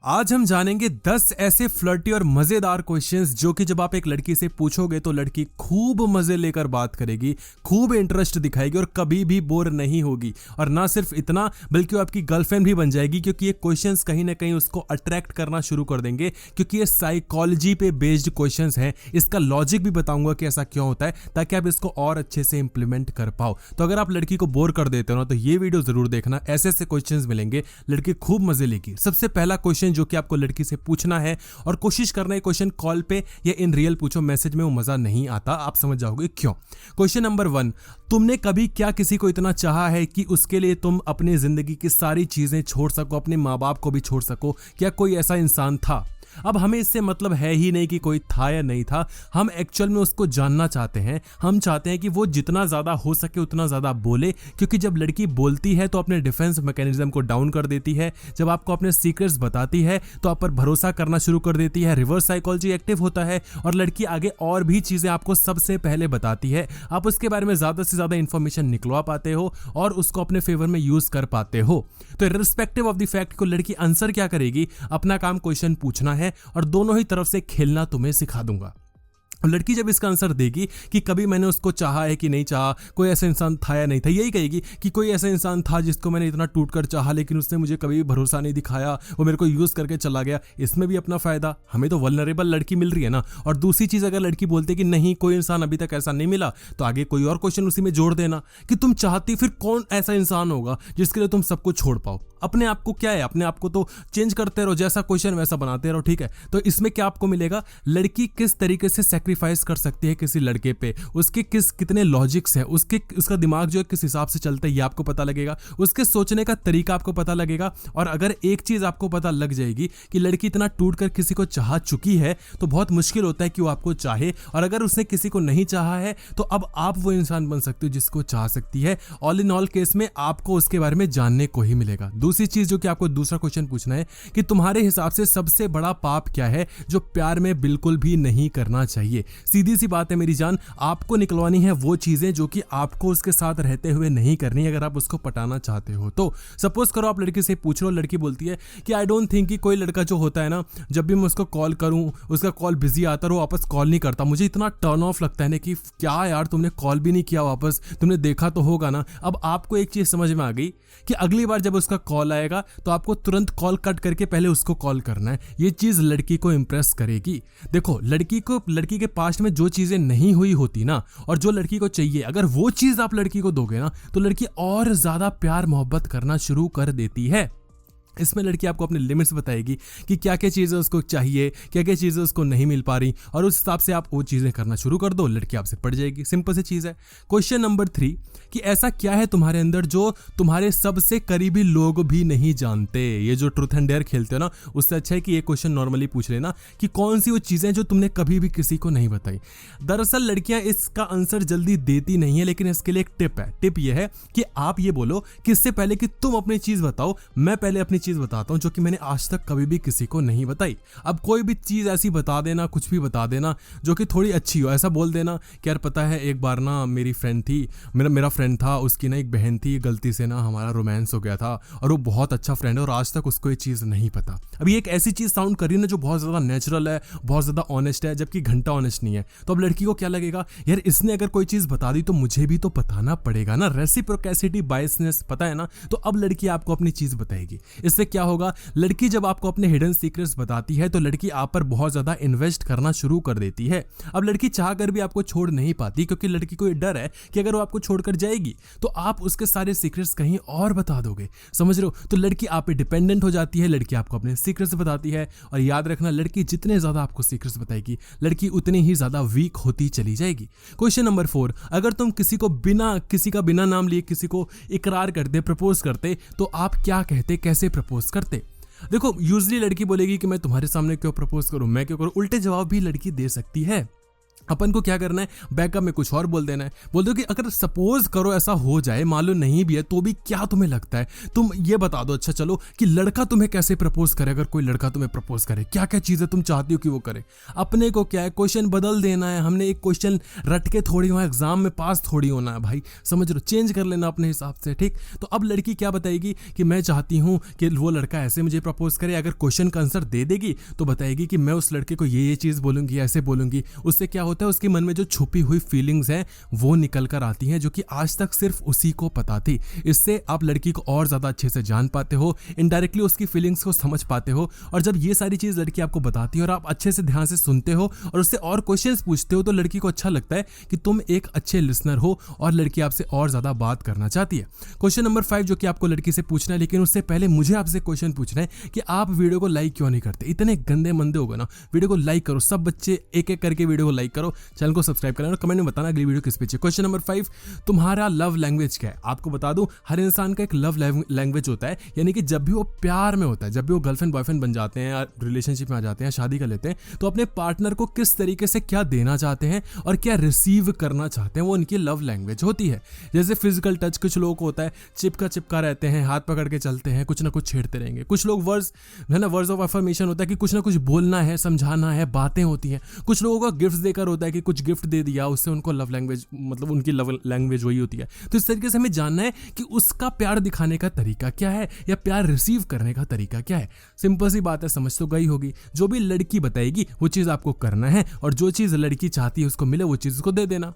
आज हम जानेंगे 10 ऐसे फ्लर्टी और मजेदार क्वेश्चंस जो कि जब आप एक लड़की से पूछोगे तो लड़की खूब मजे लेकर बात करेगी, खूब इंटरेस्ट दिखाएगी और कभी भी बोर नहीं होगी। और ना सिर्फ इतना बल्कि वो आपकी गर्लफ्रेंड भी बन जाएगी, क्योंकि ये क्वेश्चंस कहीं ना कहीं उसको अट्रैक्ट करना शुरू कर देंगे, क्योंकि ये साइकोलॉजी पे बेस्ड क्वेश्चंस हैं। इसका लॉजिक भी बताऊंगा कि ऐसा क्यों होता है, ताकि आप इसको और अच्छे से इंप्लीमेंट कर पाओ। तो अगर आप लड़की को बोर कर देते हो ना, तो ये वीडियो जरूर देखना, ऐसे ऐसे क्वेश्चंस मिलेंगे, लड़की खूब मजे लेगी। सबसे पहला क्वेश्चन जो कि आपको लड़की से पूछना है, और कोशिश करना है क्वेश्चन कॉल पे या इन रियल पूछो, मैसेज में वो मजा नहीं आता, आप समझ जाओगे क्यों। क्वेश्चन नंबर 1, तुमने कभी क्या किसी को इतना चाहा है कि उसके लिए तुम अपनी जिंदगी की सारी चीजें छोड़ सको, अपने माँ बाप को भी छोड़ सको? क्या कोई ऐसा इंसान था? अब हमें इससे मतलब है ही नहीं कि कोई था या नहीं था, हम एक्चुअल में उसको जानना चाहते हैं। हम चाहते हैं कि वो जितना ज़्यादा हो सके उतना ज़्यादा बोले, क्योंकि जब लड़की बोलती है तो अपने डिफेंस मैकेनिज्म को डाउन कर देती है। जब आपको अपने सीक्रेट्स बताती है तो आप पर भरोसा करना शुरू कर देती है, रिवर्स साइकोलॉजी एक्टिव होता है और लड़की आगे और भी चीज़ें आपको सबसे पहले बताती है। आप उसके बारे में ज़्यादा से ज़्यादा इंफॉर्मेशन निकलवा पाते हो और उसको अपने फेवर में यूज़ कर पाते हो। तो रिस्पेक्टिव ऑफ द फैक्ट को लड़की आंसर क्या करेगी, अपना काम क्वेश्चन पूछना है और दोनों ही तरफ से खेलना तुम्हें सिखा दूंगा। लड़की जब इसका आंसर देगी कि कभी मैंने उसको चाहा है कि नहीं चाहा, कोई ऐसा इंसान था या नहीं था, यही कहेगी कि कोई ऐसा इंसान था जिसको मैंने इतना टूट कर चाहा, लेकिन उसने मुझे कभी भी भरोसा नहीं दिखाया, वो मेरे को यूज करके चला गया। इसमें भी अपना फायदा, हमें तो वल्नरेबल लड़की मिल रही है ना। और दूसरी चीज, अगर लड़की बोलती है कि नहीं कोई इंसान अभी तक ऐसा नहीं मिला, तो आगे कोई और क्वेश्चन उसी में जोड़ देना कि तुम चाहती फिर कौन ऐसा इंसान होगा जिसके लिए तुम सब कुछ छोड़ पाओ। अपने आप को क्या है, अपने आप को तो चेंज करते रहो, जैसा क्वेश्चन वैसा बनाते रहो, ठीक है। तो इसमें क्या आपको मिलेगा, लड़की किस तरीके से सेक्रीफाइस कर सकती है किसी लड़के पे, उसके कितने लॉजिक्स हैं, उसका दिमाग जो है किस हिसाब से चलता है ये आपको पता लगेगा, उसके सोचने का तरीका आपको पता लगेगा। और अगर एक चीज आपको पता लग जाएगी कि लड़की इतना टूट कर किसी को चाह चुकी है, तो बहुत मुश्किल होता है कि वो आपको चाहे। और अगर उसने किसी को नहीं चाहा है तो अब आप वो इंसान बन सकते हो जिसको चाह सकती है। ऑल इन ऑल केस में आपको उसके बारे में जानने को ही मिलेगा। दूसरी चीज जो कि आपको दूसरा क्वेश्चन पूछना है कि तुम्हारे हिसाब से सबसे बड़ा पाप क्या है जो प्यार में बिल्कुल भी नहीं करना चाहिए। सीधी सी बात है मेरी जान, आपको निकलवानी है वो चीजें जो कि आपको उसके साथ रहते हुए नहीं करनी, अगर आप उसको पटाना चाहते हो तो। सपोज करो आप लड़की से पूछ रहे हो, लड़की बोलती है कि आई डोंट थिंक कि कोई लड़का जो होता है ना, जब भी मैं उसको कॉल करूं उसका कॉल बिजी आता है, वो वापस कॉल नहीं करता। मुझे इतना टर्न ऑफ लगता है ना कि क्या यार तुमने कॉल भी नहीं किया वापस, तुमने देखा तो होगा ना। अब आपको एक चीज समझ में आ गई कि अगली बार जब उसका कॉल आएगा तो आपको तुरंत कॉल कट करके पहले उसको कॉल करना है। ये चीज लड़की को इंप्रेस करेगी। देखो लड़की के पास्ट में जो चीजें नहीं हुई होती ना, और जो लड़की को चाहिए, अगर वो चीज आप लड़की को दोगे ना, तो लड़की और ज्यादा प्यार मोहब्बत करना शुरू कर देती है। इसमें लड़की आपको अपने लिमिट्स बताएगी कि क्या क्या चीज़ें उसको चाहिए, क्या क्या चीज़ें उसको नहीं मिल पा रही, और उस हिसाब से आप वो चीज़ें करना शुरू कर दो, लड़की आपसे पड़ जाएगी। सिंपल सी चीज़ है। क्वेश्चन नंबर 3 कि ऐसा क्या है तुम्हारे अंदर जो तुम्हारे सबसे करीबी लोग भी नहीं जानते। ये जो ट्रूथ एंड डेयर खेलते हो ना, उससे अच्छा है कि ये क्वेश्चन नॉर्मली पूछ लेना कि कौन सी वो चीज़ें जो तुमने कभी भी किसी को नहीं बताई। दरअसल लड़कियां इसका आंसर जल्दी देती नहीं है, लेकिन इसके लिए एक टिप है। टिप ये है कि आप ये बोलो कि इससे पहले कि तुम अपनी चीज़ बताओ, मैं पहले अपनी चीज बताता हूं जो कि मैंने आज तक कभी भी किसी को नहीं बताई। अब कोई भी चीज ऐसी बता देना, कुछ भी बता देना जो कि थोड़ी अच्छी हो। ऐसा बोल देना कि यार पता है एक बार ना मेरी फ्रेंड थी, मेरा फ्रेंड था, उसकी ना एक बहन थी, गलती से ना हमारा रोमांस हो गया था और वो बहुत अच्छा फ्रेंड है और आज तक उसको ये चीज नहीं पता। अब ये एक ऐसी चीज साउंड कर रही है ना जो बहुत ज्यादा नेचुरल है, बहुत ज्यादा ऑनेस्ट है, जबकि घंटा ऑनेस्ट नहीं है। तो अब लड़की को क्या लगेगा, यार इसने अगर कोई चीज बता दी तो मुझे भी तो बताना पड़ेगा ना, रेसिप्रोकेसिटी बायसनेस, पता है ना। तो अब लड़की आपको अपनी चीज बताएगी। इससे क्या होगा, लड़की जब आपको अपने हिडन सीक्रेट्स बताती है तो लड़की आप पर बहुत ज्यादा इन्वेस्ट करना शुरू कर देती है। अब लड़की चाह कर भी आपको छोड़ नहीं पाती, क्योंकि लड़की को ये डर है कि अगर वो आपको छोड़कर जाएगी तो आप उसके सारे सीक्रेट्स कहीं और बता दोगे, समझ रहे हो। तो लड़की आप पे डिपेंडेंट हो जाती है, लड़की आपको अपने सीक्रेट्स बताती है। और याद रखना, लड़की जितने ज्यादा आपको सीक्रेट्स बताएगी, लड़की उतनी ही ज्यादा वीक होती चली जाएगी। क्वेश्चन नंबर 4, अगर तुम किसी का बिना नाम लिए किसी को इकरार करते, प्रपोज करते, तो आप क्या कहते, कैसे प्रपोज करते? देखो यूजली लड़की बोलेगी कि मैं तुम्हारे सामने क्यों प्रपोज करूं, मैं क्यों करूं। उल्टे जवाब भी लड़की दे सकती है। अपन को क्या करना है, बैकअप में कुछ और बोल देना है। बोल दो कि अगर सपोज करो ऐसा हो जाए, मान लो नहीं भी है तो भी क्या तुम्हें लगता है, तुम ये बता दो। अच्छा चलो कि लड़का तुम्हें कैसे प्रपोज करे, अगर कोई लड़का तुम्हें प्रपोज करे क्या क्या चीजें तुम चाहती हो कि वो करे। अपने को क्या है, क्वेश्चन बदल देना है। हमने एक क्वेश्चन रट के थोड़ी वहाँ एग्जाम में पास थोड़ी होना है भाई, समझ लो, चेंज कर लेना अपने हिसाब से, ठीक। तो अब लड़की क्या बताएगी कि मैं चाहती हूँ कि वो लड़का ऐसे मुझे प्रपोज करे। अगर क्वेश्चन का आंसर दे देगी तो बताएगी कि मैं उस लड़के को ये चीज बोलूंगी, ऐसे बोलूंगी। उससे क्या होता है, उसके मन में जो छुपी हुई फीलिंग्स हैं वो निकल कर आती हैं, जो कि आज तक सिर्फ उसी को पता थी। इससे आप लड़की को और ज्यादा अच्छे से जान पाते हो, इनडायरेक्टली उसकी फीलिंग्स को समझ पाते हो। और जब ये सारी चीज लड़की आपको बताती है और आप अच्छे से ध्यान से सुनते हो और उससे और क्वेश्चंस पूछते हो, तो लड़की को अच्छा लगता है कि तुम एक अच्छे लिसनर हो और लड़की आपसे और ज्यादा बात करना चाहती है। क्वेश्चन नंबर 5 जो कि आपको लड़की से पूछना है, लेकिन उससे पहले मुझे आपसे क्वेश्चन पूछना है कि आप वीडियो को लाइक क्यों नहीं करते। इतने गंदे मंदे हो गए ना, वीडियो को लाइक करो, सब बच्चे एक एक करके वीडियो को लाइक करो, चैनल को सब्सक्राइब करना और कमेंट में बताना अगली वीडियो किस पे चाहिए। क्वेश्चन नंबर 5, तुम्हारा लव लैंग्वेज क्या है। आपको बता दूं, हर इंसान का एक लव लैंग्वेज होता है, यानी कि जब भी वो प्यार में होता है, जब भी वो गर्लफ्रेंड बॉयफ्रेंड बन जाते हैं, रिलेशनशिप में आ जाते हैं, शादी कर लेते हैं, तो अपने पार्टनर को किस तरीके से क्या देना चाहते हैं और क्या रिसीव करना चाहते हैं, वो उनकी लव लैंग्वेज होती है। जैसे फिजिकल टच, कुछ लोग को होता है चिपका रहते हैं, हाथ पकड़ के चलते हैं, कुछ ना कुछ छेड़ते रहेंगे। कुछ लोग वर्ड्स है ना, वर्ड्स ऑफ अफर्मेशन होता है कि कुछ ना कुछ बोलना है, समझाना है, बातें होती हैं। कुछ लोगों का गिफ्ट देकर होता है कि कुछ गिफ्ट दे दिया, उससे उनको लव लैंग्वेज, मतलब उनकी लव लैंग्वेज वही होती है। तो इस तरीके से हमें जानना है कि उसका प्यार दिखाने का तरीका क्या है या प्यार रिसीव करने का तरीका क्या है। सिंपल सी बात है, समझ तो गई होगी। जो भी लड़की बताएगी वो चीज़ आपको करना है और जो चीज़ लड़की चाहती है उसको मिले वो चीज़ उसको दे देना।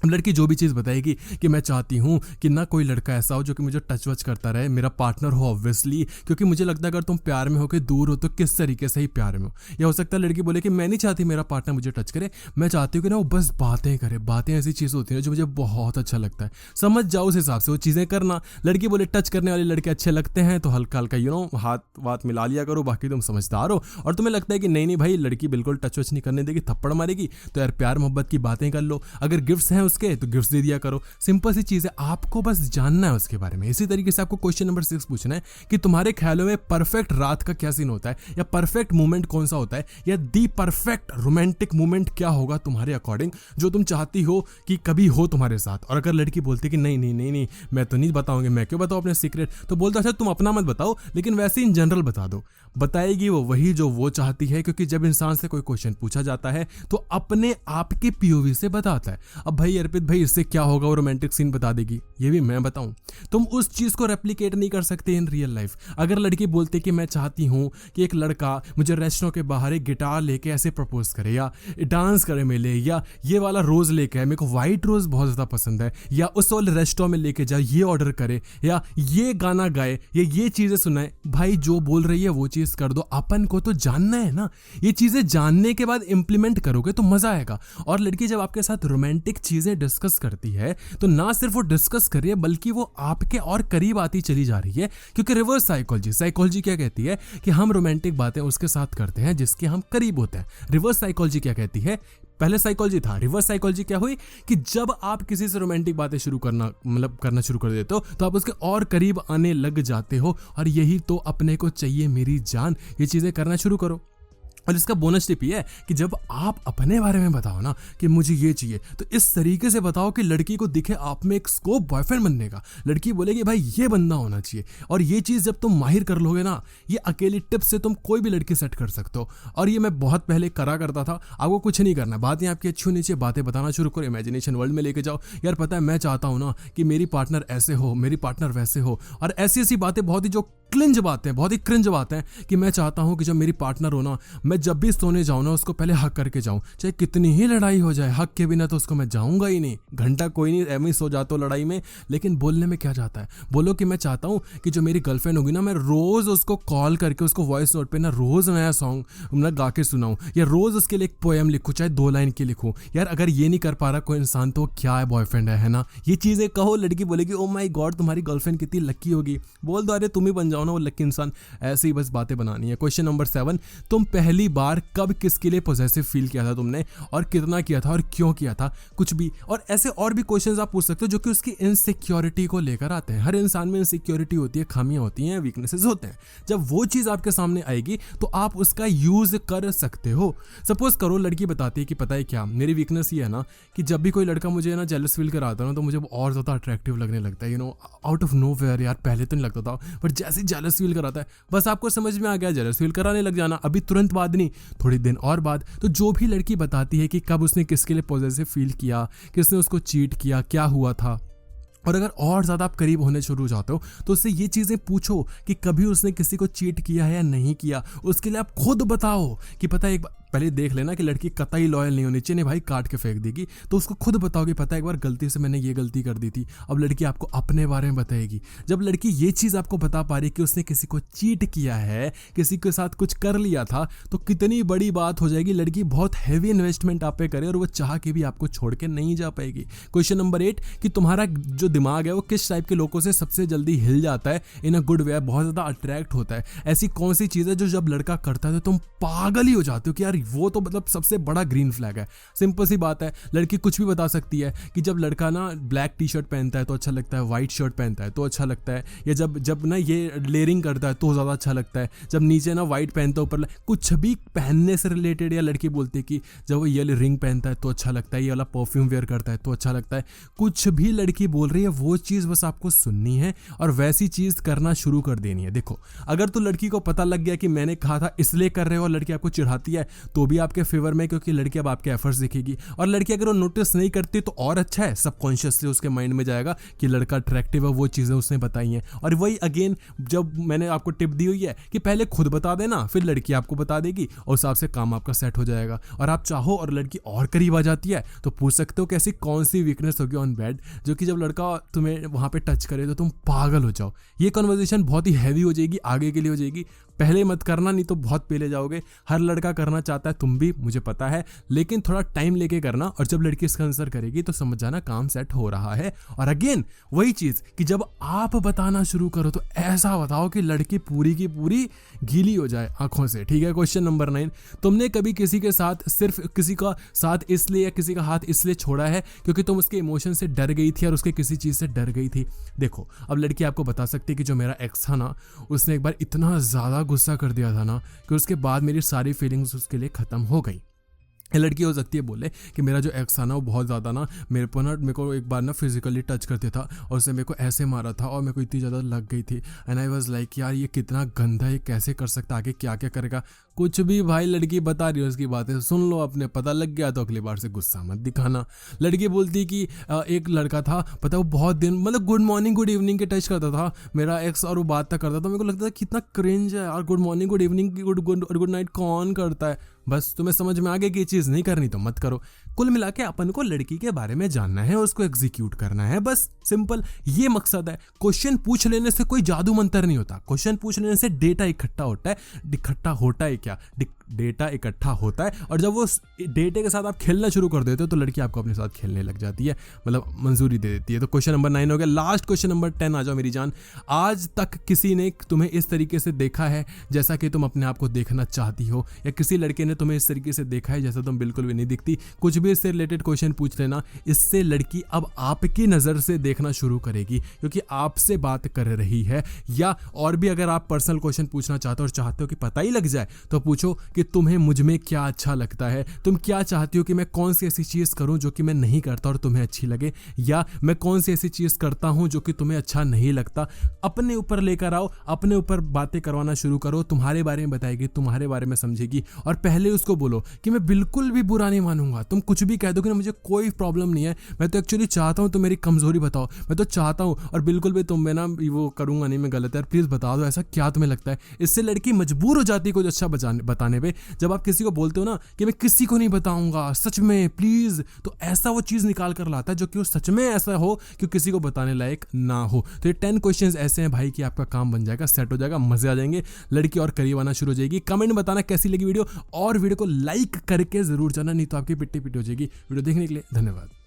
लड़की जो भी चीज़ बताएगी कि मैं चाहती हूँ कि ना कोई लड़का ऐसा हो जो कि मुझे टच वच करता रहे, मेरा पार्टनर हो ऑब्वियसली, क्योंकि मुझे लगता है अगर तुम प्यार में हो कि दूर हो तो किस तरीके से ही प्यार में हो। या हो सकता है लड़की बोले कि मैं नहीं चाहती मेरा पार्टनर मुझे टच करे, मैं चाहती हूँ कि ना वो बस बातें करे। बातें ऐसी चीज़ होती है जो मुझे बहुत अच्छा लगता है, समझ जाओ उस हिसाब से वो चीज़ें करना। लड़की बोले टच करने वाले लड़के अच्छे लगते हैं तो हल्का हल्का हाथ वाथ मिला लिया करो, बाकी तुम समझदार हो। और तुम्हें लगता है कि नहीं भाई लड़की बिल्कुल टच वच नहीं करने देगी, थप्पड़ मारेगी, तो यार प्यार मोहब्बत की बातें कर लो। अगर गिफ्ट्स हैं उसके तो गिफ्ट्स दे दिया करो। सिंपल सी चीज है, आपको बस जानना है उसके बारे में। इसी तरीके से आपको क्वेश्चन नंबर 6 पूछना है कि तुम्हारे ख्यालों में परफेक्ट रात का क्या सीन होता है, या परफेक्ट मोमेंट कौन सा होता है, या दी परफेक्ट रोमांटिक मोमेंट क्या होगा तुम्हारे अकॉर्डिंग, जो तुम चाहती हो कि कभी हो तुम्हारे साथ। और अगर लड़की बोलती कि नहीं नहीं नहीं नहीं मैं तो नहीं बताऊंगी, मैं क्यों बताऊं अपने सीक्रेट, तो बोलता अच्छा तुम अपना मत बताओ लेकिन वैसे इन जनरल बता दो। बताएगी वो वही जो वो चाहती है, क्योंकि जब इंसान से कोई क्वेश्चन पूछा जाता है तो अपने आप के पीओवी से बताता है। अब भाई अर्पित भाई इससे क्या होगा, वो रोमांटिक सीन बता देगी, ये भी मैं बताऊं। तुम उस चीज को रेप्लिकेट नहीं कर सकते इन रियल लाइफ। अगर लड़की बोलती कि मैं चाहती हूं कि एक लड़का मुझे रेस्टोरेंट के बाहर एक गिटार लेके ऐसे प्रपोज करे, या डांस करे मिले, या ये वाला रोज लेके आए, मेरे को व्हाइट रोज बहुत ज्यादा पसंद है, या उस वाले रेस्टोरेंट में लेके जाए, ये ऑर्डर करे, या ये गाना गाए, या ये चीजें सुनाए, भाई जो बोल रही है वो चीज कर दो। अपन को तो जानना है ना, ये चीजें जानने के बाद इंप्लीमेंट करोगे तो मजा आएगा। और लड़की जब आपके साथ रोमांटिक चीजें डिस्कस करती है तो ना सिर्फ वो डिस्कस कर रही है बल्कि वो आपके और करीब आती चली जा रही है। क्योंकि रिवर्स साइकोलॉजी क्या कहती है कि हम रोमांटिक बातें उसके साथ करते हैं जिसके हम करीब होते हैं। रिवर्स साइकोलॉजी क्या कहती है, पहले साइकोलॉजी था, रिवर्स साइकोलॉजी क्या हुई कि जब आप किसी से रोमांटिक बातें शुरू करना शुरू कर देते हो तो आप उसके और करीब आने लग जाते हो। और यही तो अपने को चाहिए मेरी जान, ये चीजें करना शुरू करो। और इसका बोनस टिप ये है कि जब आप अपने बारे में बताओ ना कि मुझे ये चाहिए, तो इस तरीके से बताओ कि लड़की को दिखे आप में एक स्कोप बॉयफ्रेंड बनने का। लड़की बोलेगी भाई ये बंदा होना चाहिए। और ये चीज़ जब तुम माहिर कर लोगे ना, ये अकेली टिप से तुम कोई भी लड़की सेट कर सकते हो। और ये मैं बहुत पहले करा करता था। आपको कुछ नहीं करना, बातें आपकी अच्छी होनी चाहिए, बातें बताना शुरू करो, इमेजिनेशन वर्ल्ड में लेके जाओ। यार पता है मैं चाहता हूँ ना कि मेरी पार्टनर ऐसे हो, मेरी पार्टनर वैसे हो, और ऐसी ऐसी बातें, बहुत ही जो क्लिंज बातें, बहुत ही क्रिंज बातें, कि मैं चाहता हूँ कि जब मेरी पार्टनर हो ना, मैं जब भी सोने जाऊँ ना उसको पहले हक करके जाऊँ, चाहे कितनी ही लड़ाई हो जाए, हक के बिना तो उसको मैं जाऊँगा ही नहीं। घंटा कोई नहीं, एम ही सो जाता हूँ लड़ाई में, लेकिन बोलने में क्या जाता है। बोलो कि मैं चाहता हूँ कि जो मेरी गर्लफ्रेंड होगी ना, मैं रोज़ उसको कॉल करके उसको वॉइस नोट पे ना रोज़ नया सॉन्ग मैं गा के सुनाऊँ, या रोज़ उसके लिए एक पोएम लिखूँ, चाहे 2 लाइन की लिखूँ। यार अगर ये नहीं कर पा रहा कोई इंसान तो क्या है बॉयफ्रेंड है ना। ये चीज़ें कहो, लड़की बोलेगी ओ माई गॉड तुम्हारी गर्लफ्रेंड कितनी लक्की होगी। बोल दो अरे तुम ही बन जाओ ना वो लक्की इंसान। ऐसे ही बस बातें बनानी है। क्वेश्चन नंबर 7, तुम पहली पहली बार कब किसके लिए पॉजेसिव फील किया था तुमने, और कितना किया था और क्यों किया था, कुछ भी। और ऐसे और भी क्वेश्चंस आप पूछ सकते हो जो कि उसकी इनसिक्योरिटी को लेकर आते हैं। हर इंसान में इनसिक्योरिटी होती है, खामियां होती हैं, वीकनेसेस होते हैं। जब वो चीज आपके सामने आएगी तो आप उसका यूज कर सकते हो। सपोज करो लड़की बताती है कि पता है क्या, मेरी वीकनेस ये है ना कि जब भी कोई लड़का मुझे ना जेलस फील कराता है ना तो मुझे और ज्यादा अट्रैक्टिव लगने लगता है, आउट ऑफ नोवेयर यार। पहले तो नहीं लगता था, पर जैसे ही जेलस फील कराता है बस आपको समझ में आ गया, जेलस फील कराने लग जाना। अभी तुरंत बाद नहीं, थोड़ी दिन और बाद। तो जो भी लड़की बताती है कि कब उसने किसके लिए पॉजिटिव फील किया, किसने उसको चीट किया, क्या हुआ था, और अगर और ज़्यादा आप करीब होने शुरू हो जाते हो तो उससे ये चीज़ें पूछो कि कभी उसने किसी को चीट किया है या नहीं किया। उसके लिए आप खुद बताओ कि पता है, एक पहले देख लेना कि लड़की कतई लॉयल नहीं होनी चाहिए, नहीं भाई काट के फेंक देगी। तो उसको खुद बताओ कि पता है एक बार गलती से मैंने ये गलती कर दी थी। अब लड़की आपको अपने बारे में बताएगी। जब लड़की ये चीज़ आपको बता पा रही कि उसने किसी को चीट किया है, किसी के साथ कुछ कर लिया था, तो कितनी बड़ी बात हो जाएगी। लड़की बहुत हैवी इन्वेस्टमेंट आप पे करे और वो चाह के भी आपको छोड़ के नहीं जा पाएगी। क्वेश्चन नंबर 8 कि तुम्हारा जो दिमाग है वो किस टाइप के लोगों से सबसे जल्दी हिल जाता है, इन अ गुड वे, बहुत ज़्यादा अट्रैक्ट होता है। ऐसी कौन सी चीज़ है जो जब लड़का करता है तो तुम पागल ही हो जाते हो कि यार वो तो मतलब सबसे बड़ा ग्रीन फ्लैग है। सिंपल सी बात है, लड़की कुछ भी बता सकती है कि जब लड़का ना ब्लैक टी शर्ट पहनता है तो अच्छा लगता है, व्हाइट शर्ट पहनता है तो अच्छा लगता है, या जब ना ये लेयरिंग करता है तो ज़्यादा अच्छा लगता है, जब नीचे ना व्हाइट पहनता है ऊपर कुछ भी पहनने से रिलेटेड। या लड़की बोलती है कि जब वो ये रिंग पहनता है तो अच्छा लगता है, ये वाला परफ्यूम वेयर करता है तो अच्छा लगता है। कुछ भी लड़की बोल रही है वो चीज़ बस आपको सुननी है और वैसी चीज़ करना शुरू कर देनी है। देखो, अगर तो लड़की को पता लग गया कि मैंने कहा था इसलिए कर रहे हो और लड़की आपको चिढ़ाती है तो भी आपके फेवर में, क्योंकि लड़की अब आपके एफर्ट्स दिखेगी। और लड़की अगर वो नोटिस नहीं करती तो और अच्छा है, सबकॉन्शियसली उसके माइंड में जाएगा कि लड़का अट्रैक्टिव है, वो चीज़ें उसने बताई हैं। और वही अगेन जब मैंने आपको टिप दी हुई है कि पहले खुद बता देना, फिर लड़की आपको बता देगी और उस हिसाब से काम आपका सेट हो जाएगा। और आप चाहो और लड़की और करीब आ जाती है तो पूछ सकते हो कि ऐसी कौन सी वीकनेस होगी ऑन बेड जो कि जब लड़का तुम्हें वहां पे टच करे तो तुम पागल हो जाओ। ये कन्वर्सेशन बहुत ही हैवी हो जाएगी, आगे के लिए हो जाएगी। पहले मत करना, नहीं तो बहुत पहले जाओगे। हर लड़का करना चाहता है, तुम भी, मुझे पता है, लेकिन थोड़ा टाइम लेके करना। और जब लड़की इसका आंसर करेगी तो समझ जाना काम सेट हो रहा है। और अगेन वही चीज कि जब आप बताना शुरू करो तो ऐसा बताओ कि लड़की पूरी की पूरी गीली हो जाए आंखों से। ठीक है, क्वेश्चन नंबर 9, तुमने कभी किसी के साथ सिर्फ किसी का साथ इसलिए या किसी का हाथ इसलिए छोड़ा है क्योंकि तुम उसके इमोशन से डर गई थी और उसके किसी चीज से डर गई थी? देखो, अब लड़की आपको बता सकती है कि जो मेरा एक्स था ना, उसने एक बार इतना ज्यादा गुस्सा कर दिया था ना कि उसके बाद मेरी सारी फीलिंग्स उसके लिए खत्म हो गई। लड़की हो सकती है बोले कि मेरा जो एक्स था ना वो बहुत ज़्यादा ना मेरे को एक बार ना फिजिकली टच करते था और उसने मेरे को ऐसे मारा था और मेरे को इतनी ज़्यादा लग गई थी। एंड आई वाज लाइक यार ये कितना गंदा है, कैसे कर सकता, आगे क्या क्या करेगा। कुछ भी भाई, लड़की बता रही है उसकी बातें सुन लो, अपने पता लग गया तो अगली बार से गुस्सा मत दिखाना। लड़की बोलती कि एक लड़का था, पता वो बहुत दिन मतलब गुड मॉर्निंग गुड इवनिंग के टच करता था मेरा एक्स, और वो बात तक करता था। मेरे को लगता था कितना क्रिंज है और good morning good evening good night कौन करता है। बस तुम्हें समझ में आ गया कि ये चीज़ नहीं करनी तो मत करो। कुल मिला के अपन को लड़की के बारे में जानना है, उसको एग्जीक्यूट करना है, बस सिंपल ये मकसद है। क्वेश्चन पूछ लेने से कोई जादू मंत्र नहीं होता। क्वेश्चन पूछ लेने से डेटा इकट्ठा होता है। डेटा इकट्ठा होता है और जब वो डेटे के साथ आप खेलना शुरू कर देते हो तो लड़की आपको अपने साथ खेलने लग जाती है, मतलब मंजूरी दे देती है। तो क्वेश्चन नंबर 9 हो गया। लास्ट क्वेश्चन नंबर 10 आ जाओ मेरी जान। आज तक किसी ने तुम्हें इस तरीके से देखा है जैसा कि तुम अपने आप को देखना चाहती हो, या किसी लड़के ने तुम्हें इस तरीके से देखा है जैसा तुम बिल्कुल भी नहीं दिखती? कुछ भी इससे रिलेटेड क्वेश्चन पूछ लेना, इससे लड़की अब आपकी नज़र से देखना शुरू करेगी क्योंकि आपसे बात कर रही है। या और भी अगर आप पर्सनल क्वेश्चन पूछना चाहते हो और चाहते हो कि पता ही लग जाए तो पूछो कि तुम्हें मुझ में क्या अच्छा लगता है, तुम क्या चाहती हो कि मैं कौन सी ऐसी चीज़ करूं जो कि मैं नहीं करता और तुम्हें अच्छी लगे, या मैं कौन सी ऐसी चीज़ करता हूं जो कि तुम्हें अच्छा नहीं लगता। अपने ऊपर लेकर आओ, अपने ऊपर बातें करवाना शुरू करो, तुम्हारे बारे में बताएगी, तुम्हारे बारे में समझेगी। और पहले उसको बोलो कि मैं बिल्कुल भी बुरा नहीं मानूंगा, तुम कुछ भी कह दो कि ना मुझे कोई प्रॉब्लम नहीं है, मैं तो एक्चुअली चाहता हूँ तुम मेरी कमजोरी बताओ, मैं तो चाहता हूँ और बिल्कुल भी तुम में ना वो करूंगा नहीं, मैं गलत है, प्लीज़ बता दो ऐसा क्या तुम्हें लगता है। इससे लड़की मजबूर हो जाती है कुछ अच्छा बताने पे। जब आप किसी को बोलते हो ना कि मैं किसी को नहीं बताऊंगा सच में प्लीज, तो ऐसा वो चीज निकाल कर लाता है जो कि वो सच में ऐसा हो कि किसी को बताने लायक ना हो। तो ये 10 क्वेश्चंस ऐसे हैं भाई कि आपका काम बन जाएगा, सेट हो जाएगा, मजे आ जाएंगे, लड़की और करीब आना शुरू हो जाएगी। कमेंट में बताना कैसी लगी वीडियो और वीडियो को लाइक करके जरूर जाना, नहीं तो आपकी पिट्टी पिट्टी हो जाएगी। वीडियो देखने के लिए धन्यवाद।